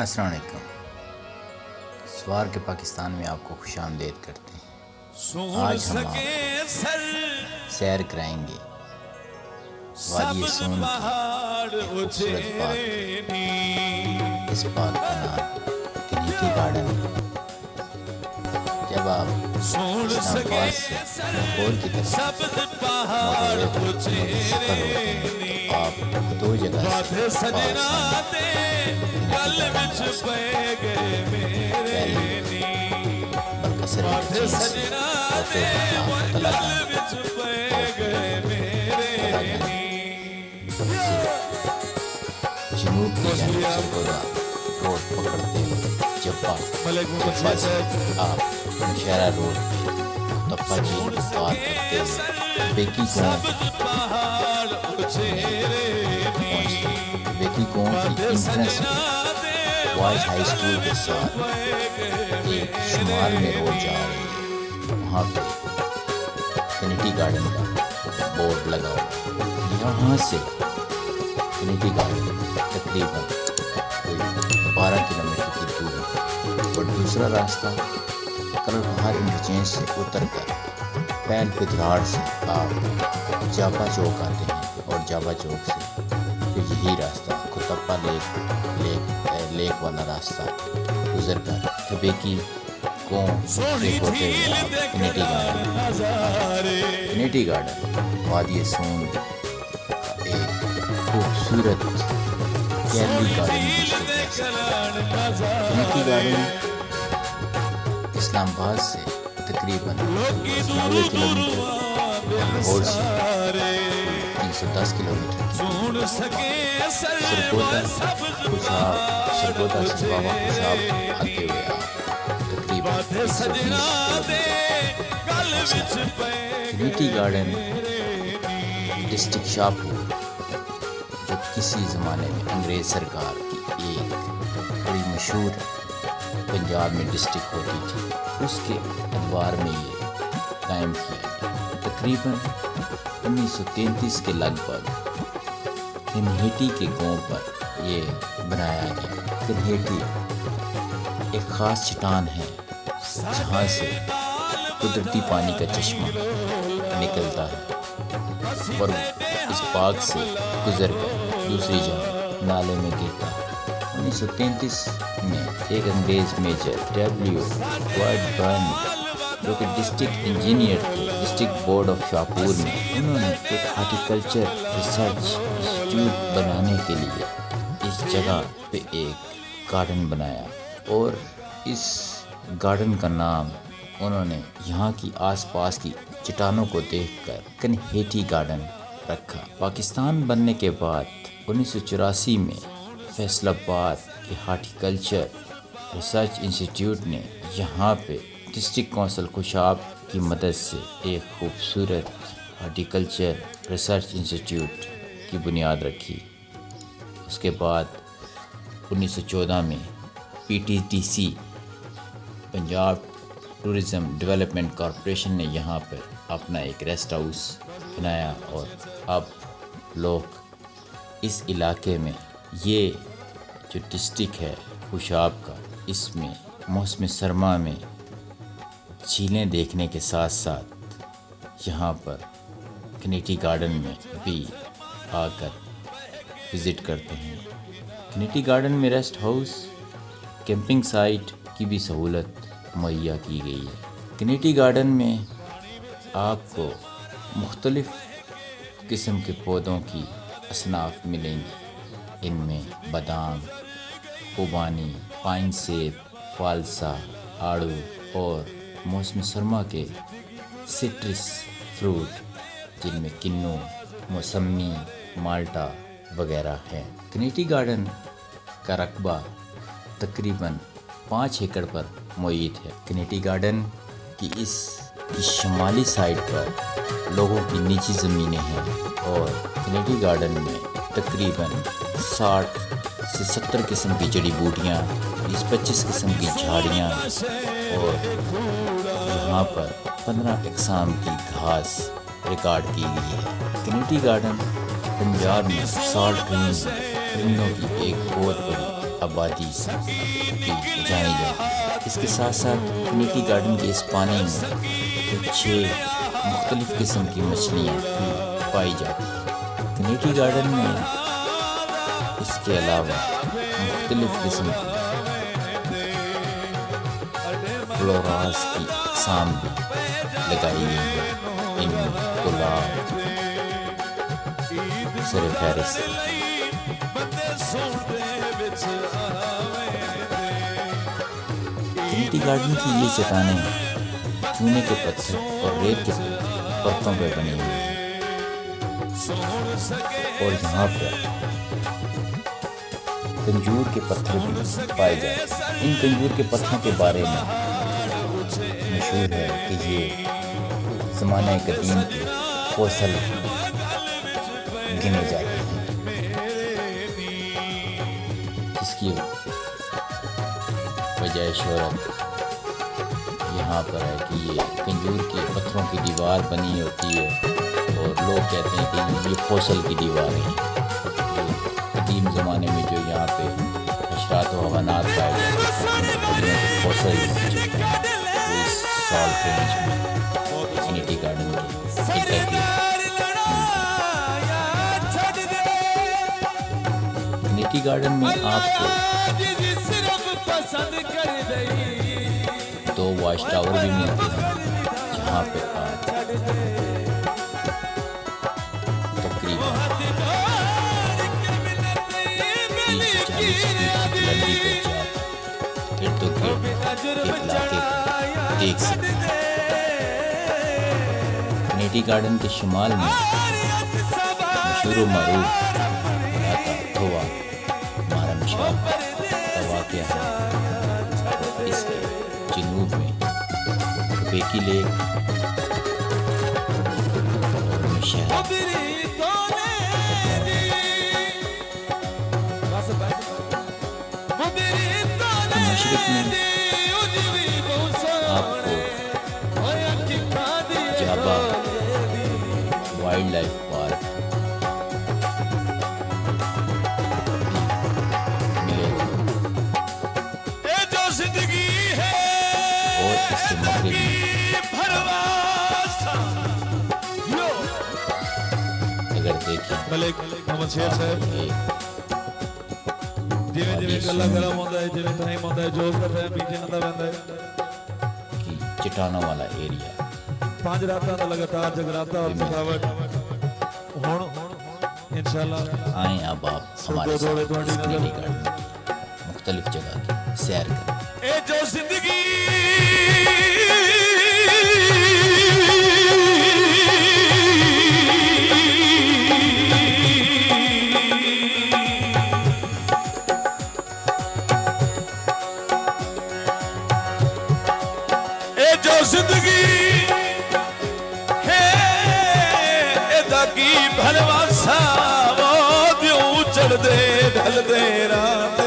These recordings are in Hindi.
अस्सलाम वालेकुम। सवार के पाकिस्तान में आपको खुशामदीद करते हैं। आज हम आपको सैर कराएंगे वादी सून की खूबसूरत बाग। इस बाग का नाम ट्रिनिटी गार्डन है। जब आप इस्लामाबाद से लाहौर की तरफ मोटरवे पर सफर होते हैं तो आप दो जगह से जनूब की जानिब सरगोदा रोड पकड़ते हुए जब्बा से आप नौशहरा रोड तप्पा झील पार करते हुए बेकी गांव की इंट्रेंस में बॉयज हाई स्कूल के साथ एक शुमाल में रोड जा रही है। वहाँ पे ट्रिनिटी गार्डन का बोर्ड लगा हुआ। यहाँ से ट्रिनिटी गार्डन तकरीबन 12 किलोमीटर की दूरी और दूसरा रास्ता कलरबहार इंटरचेंज से उतर कर पैल पिथराड़ से आप जाबा चौक आते हैं और जाबा चौक से फिर यही रास्ता कुतप्पा लेक वाला रास्ता गुजर कर तबेकी गाँव से होते हुए आप ट्रिनिटी गार्डन वादी सून का एक खूबसूरत gallery garden Trinity garden Islamabad से तकरीबन 90 किलोमीटर लाहौर से 310 किलोमीटर सरगोदा से बाबा खुशाब आते हुए तकरीबन 120 ट्रिनिटी गार्डन डिस्ट्रिक्ट शाहपुर जो किसी ज़माने में अंग्रेज़ सरकार की एक बड़ी मशहूर पंजाब में डिस्ट्रिक्ट होती थी, उसके अदवार में ये कायम किया। तकरीबन 1933 के लगभग कन्हेटी के गांव पर ये बनाया गया। कन्हेटी एक ख़ास चट्टान है जहाँ से कुदरती पानी का चश्मा निकलता है और इस बाग से गुजर कर दूसरी जगह नाले में गिरता है। 1933 में एक अंग्रेज मेजर W. जो कि डिस्ट्रिक्ट इंजीनियर थे डिस्ट्रिक्ट बोर्ड ऑफ शाहपुर में, उन्होंने एक हार्टिकल्चर रिसर्च इंस्टीट्यूट बनाने के लिए इस जगह पे एक गार्डन बनाया और इस गार्डन का नाम उन्होंने यहाँ की आसपास की चट्टानों को देखकर कन्हेटी गार्डन रखा। पाकिस्तान बनने के बाद 1984 में फैसलाबाद के हार्टिकल्चर रिसर्च इंस्टीट्यूट ने यहाँ पे डिस्ट्रिक्ट काउंसिल खुशाब की मदद से एक खूबसूरत हार्टिकल्चर रिसर्च इंस्टीट्यूट की बुनियाद रखी। उसके बाद 1914 में PTDC Punjab tourism development corporation ने यहाँ पर अपना एक रेस्ट हाउस बनाया और अब लोग इस इलाके में ये जो डिस्ट्रिक्ट है खुशाब का, इसमें मौसम सरमा में झीलें देखने के साथ साथ यहाँ पर ट्रिनिटी गार्डन में भी आकर विज़िट करते हैं। ट्रिनिटी गार्डन में रेस्ट हाउस कैंपिंग साइट की भी सहूलत मुहैया की गई है। ट्रिनिटी गार्डन में आपको मुख्तलिफ़ किस्म के पौधों की असनाफ मिलेंगी। इनमें बादाम, खुबानी, पाइन सेब, फालसा, आड़ू और मौसम सरमा के सिट्रस फ्रूट जिनमें किन्नू, मौसमी, माल्टा वगैरह हैं। ट्रिनिटी गार्डन का रकबा तकरीबन 5 एकड़ पर मुहित है। कनेटी गार्डन की शुमाली साइड पर लोगों की निजी ज़मीनें हैं और कनेटी गार्डन में तकरीबन 60 से 70 किस्म की जड़ी बूटियाँ, 20-25 किस्म की झाड़ियाँ और यहाँ पर 15 अक़साम की घास रिकॉर्ड की गई है। कनेटी गार्डन पंजाब में साल्ट रेंज परिंदों की एक बहुत बड़ी आबादी की जानी जाती है। इसके साथ साथ कनेटी गार्डन के इस पानी में कुछ 6 मुख्तलिफ़ किस्म की मछलियाँ भी पाई जाती हैं। कनेटी गार्डन में इसके अलावा मुख्तलिफ़ किस्म की फ्लोरास की अक़साम भी लगाई गई हैं। इनमें गुलाब, सरफहरिस्त कनेटी गार्डन की ये चट्टानें चूने के पत्थर और रेत के पत्तों पर बनी हुई हैं और यहाँ पर कंजूर के पत्थर भी पाए जाते हैं। इन कंजूर के पत्थरों के बारे में मशहूर है कि ये ज़माने कदीम के फॉसिल गिने जाते हैं, जिसकी वजह शोहरत यहाँ पर है कि ये कंजूर के पत्थरों की दीवार बनी होती है और लोग कहते हैं कि ये फॉसिल की दीवार है। कदीम ज़माने में जो यहाँ पे हशरात व हवानात पाए जाते हैं फॉसिल इस साल्ट रेंज में कनेटी गार्डन के कनेटी गार्डन में आपको 2 वॉच टावर भी मिलते हैं, जहाँ पे आप तकरीबन 30-40 फीट की बुलंदी पर जाकर इर्द-गिर्द के इलाके को देख सकते हैं। कनेटी गार्डन के शुमाल में मशहूर व मरूफ थोवा मारमशाह का वाक़या है। इसके जनूब में बेकी लेक और नौशहरा, मशरिक़ में आपको जाबा वाइल्ड लाइफ पार्क मिलेगा और इसके मगरिब में अगर देखें कि चट्टानों वाला एरिया 5 रातां दा लगातार जगराता और थकावट हुण इंशाअल्लाह आए अब आप हमारे साथ कनेटी गार्डन मुख्तलिफ जगह की सैर करें। ए जो जिंदगी जिंदगी है एदा की भलवासा वो दियों चढ़ दे ढल दे रात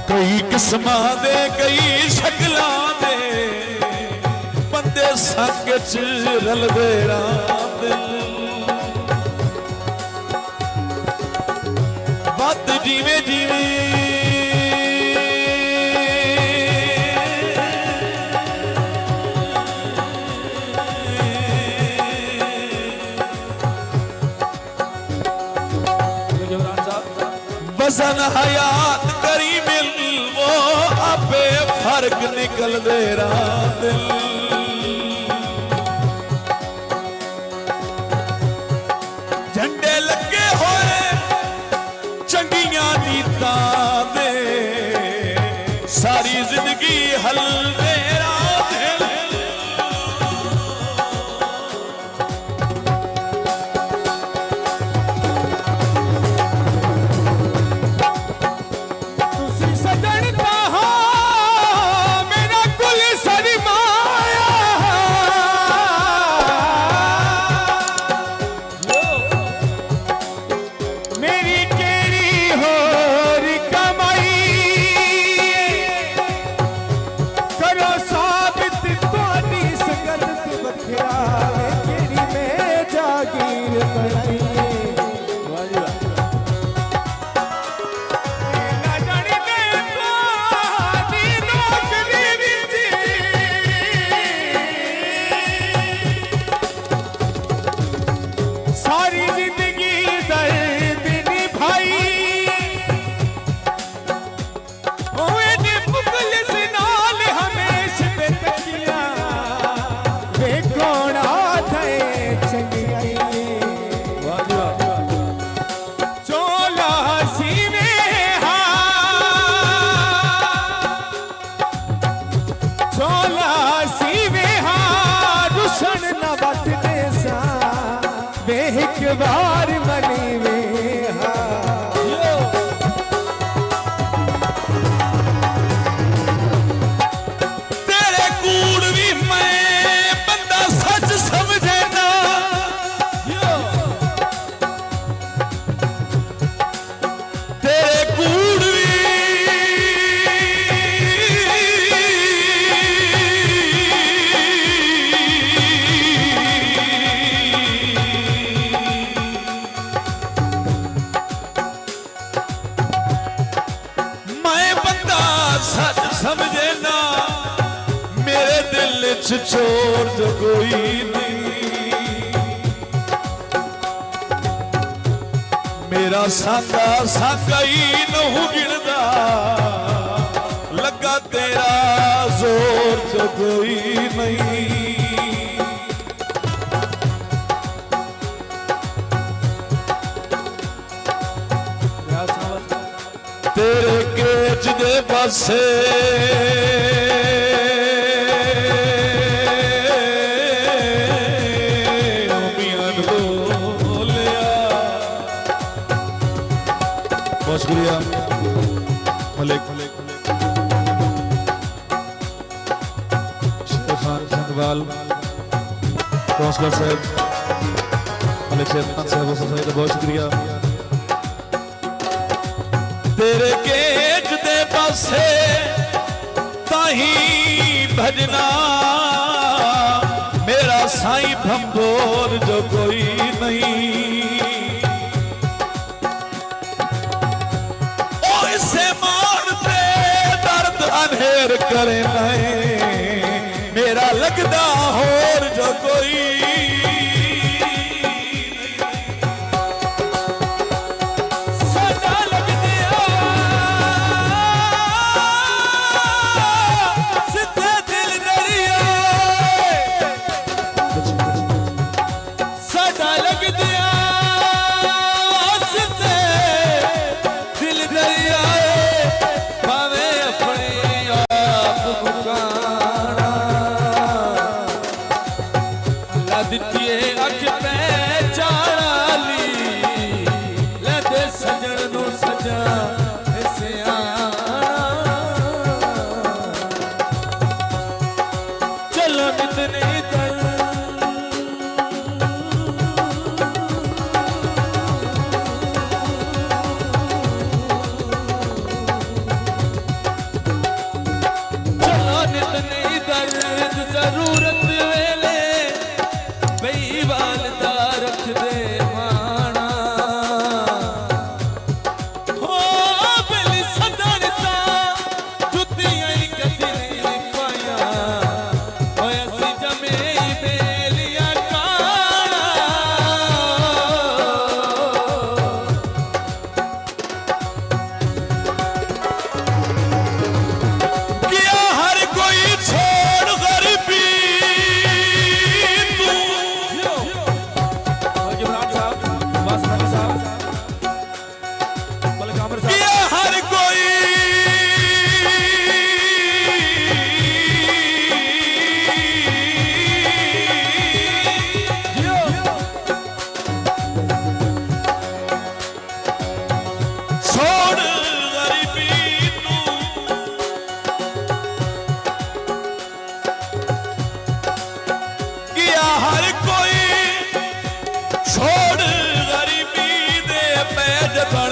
कई किस्मां दे कई शक्लां दे बंदे संग च रल दे रात वध जीवे जीवे वज़न हयात करी मिल वो आपे फर्क निकल दे रहा दिल झंडे लगे होए चंगियां नीतां दे सारी जिंदगी हल दे रहा दिल तुसी सजन विच चोर जो कोई नहीं। मेरा सांगा सांगा ही नहू गिनदा, लगा तेरा जोर जो कोई नहीं। तेरे केच दे पासे बहुत शुक्रिया मलिक शेरखान संगवाल काउंसलर साहब मलिक शेरखान साहब बहुत शुक्रिया। तेरे गेट दे पासे ताही भजना, मेरा साईं भंबोर जो कोई नहीं। अनहेर करे नहीं, मेरा लगदा होर जो कोई। सदा लगदे सिद्धे दिल दरिया, सदा लगदे सिद्धे दिल दरिया। जरूरत वेले बेईवालदा रख दे माना, हो बेली सदरता जुतियां कदी नहीं पाया, होए सी जमे बेलिया काना। किया हर कोई छोड़ गरीबी,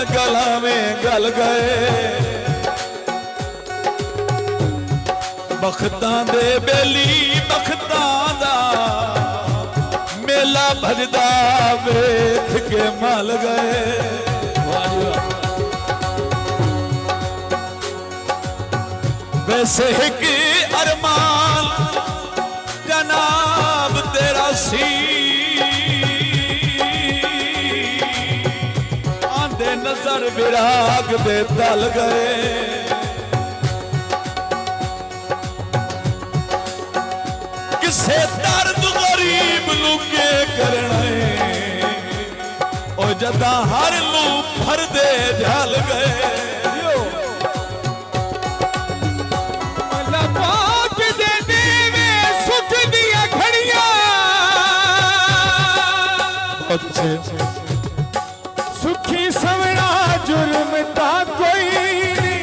गला में गल गए बख्तां दे बेली बख्तां दा मेला भजदा वेख के मल गए। वैसे एक अरमान जनाब तेरा सी, नजर विराग दे तल गए। किसे दर्द गरीब लुके करना, ओ जदा हर लू भर दे झल गए। सुखी सवरा जुर्म ता कोई नहीं,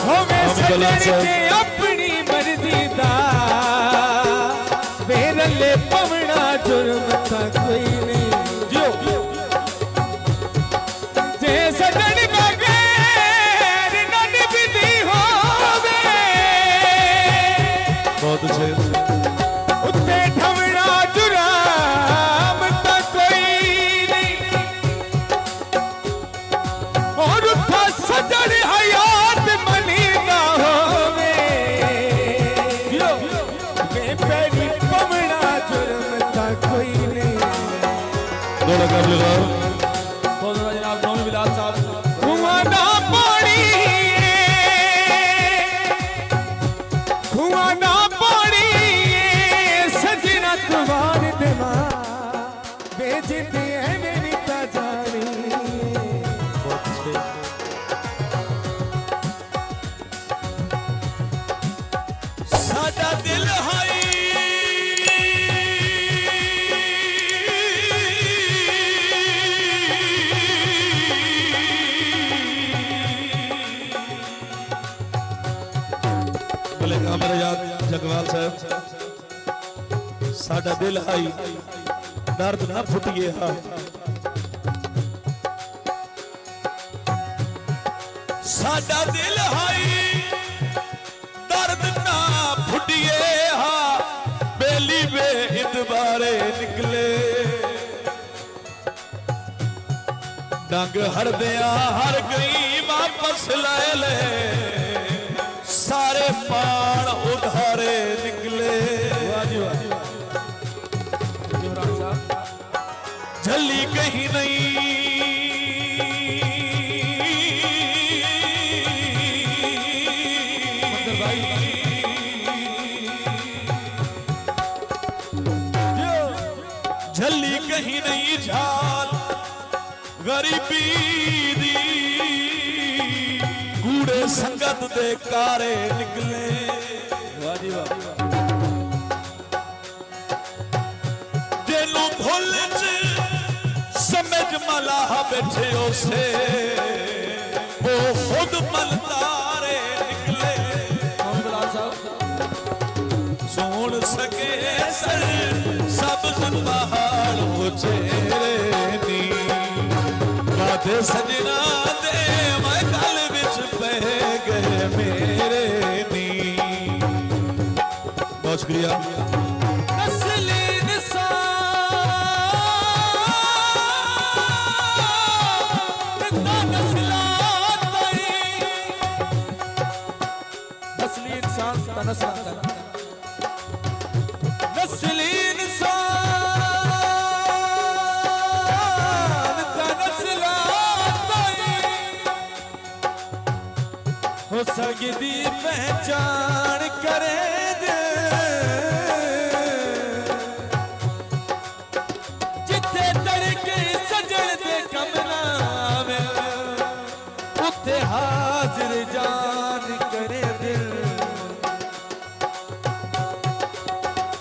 होवे सजन के अपनी मर्जी दा, बेरले पवना जुर्म ता कोई नहीं। जे सजन बगैर न निभदी होवे, बहुत अच्छे उत्ते ठवना जुराम ता कोई नहीं, और उठा सजन हयात मनी ना होवे। जगवाल साहब साडा दिल आई दर्द ना फुटिए हा साडा दिल आई दर्द ना फुटिए हा बेली बे इतबारे निकले डंग हर दिया हर गई वापस ले ले सारे पान उधारे निकले झल्ली कहीं नहीं झल्ली कहीं नहीं झाल गरीबी दी कूड़े संगत दे कारे निकले जेनू भुल च समझ मलाह बैठे उसे वो खुद मलतारे निकले सुन सके सर सब्ज पहाड़ चेहरे नी बातें सजना दे मैं गल विच बह गए मेरे नी बहुत शुक्रिया असली इंसान नस्ली इंसान हो सकदी पहचान करे दे जिथे तड़के सजन दे कमरा वे उथे हाजिर जान करे दिल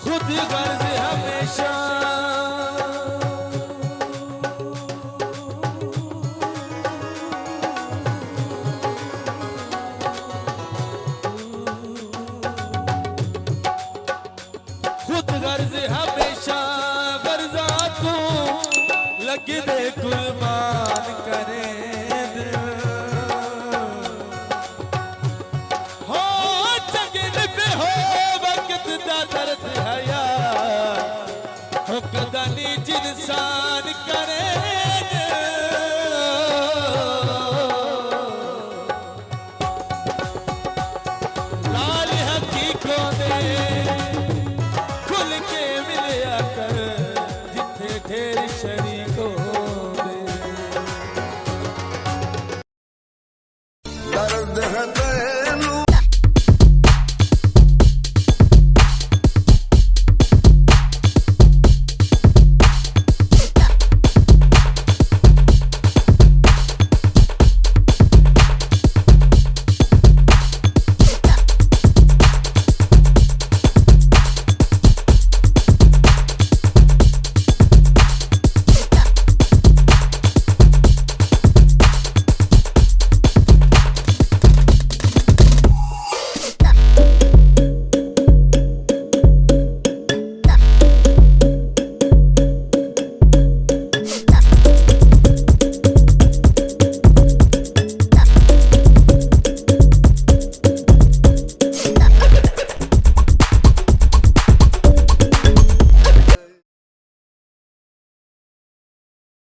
खुद गर्ज हमेशा हमेशा गर्जा तू लग दे कुर्बान करे हो जगन पे हो वक्त दा दर्द हया हो कदानी जिनसान करे लाल हकीकों दे के मिलया कर जिथे ढेर शरीकों दे दर्द है